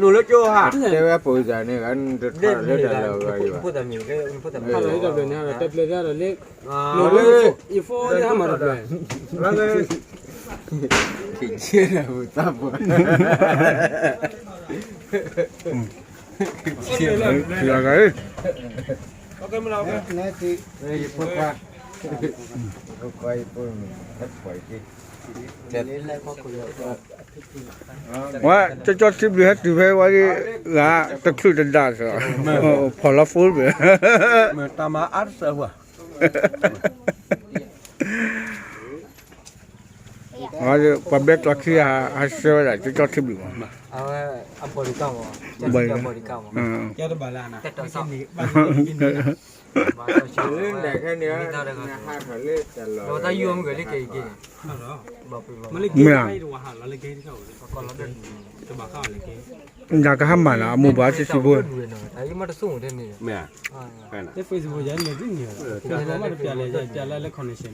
လူလို့ကြောဟာ တဲ့ပဲပုံစံနဲ့ကန်လက်တယ်လောကကြီးပါ ဘုဒ္ဓမြင်ကဘုဒ္ဓမြင် ဟာလည်းတော့လည်းနော်တက်ပလက်ကတော့လေ အာ လို့လို့အဖိုးရမှာတော့ လာလေ ခင်ချေတယ်ဘူးတပ်ပေါ် ချေလာ ဒီကဲ โอเคမလား နေတီဒီဖက်ကကိုယ်ပုံတ်ပွိုက်ကြီးတဲ့လေးလိုက်ပေါ့ကိုရ ว่าจะทิปเลยดูไปว่าละตะครุดดาซะพอละฟูลไป မတမအားဆဟွာ ว่าจะปั๊บเบ็กลักขี้หาเสือได้จะทิปอยู่ အပေါ်ဒီကောင်းပါကျန်တဲ့ပေါ်ဒီကောင်းပါ ရတော့ဘာလာနာ တက်တော့ဆောက် နေဘာလို့กินနေ ဘာတော့ရှိ လင်းတယ်ခဲနေဟာခါလေးတယ်လော တော့တယူမကလေးကေကေ ဟုတ်တော့ ဘာပြပါ မလေးကြီးခိုင်းတော့ဟာလာလေကြီးတော့ ကောလာတဲ့ တမခါလေကြီး อยากให้มันละหมู่บ้านสิบ่ အဲဒီမှာတဆုံတဲ့နေ မဲ အာ ခဲနာ တဲ့ Facebook ရနေပြီနေတယ်ကျွန်တော်မှပြလဲပြလဲလက် connection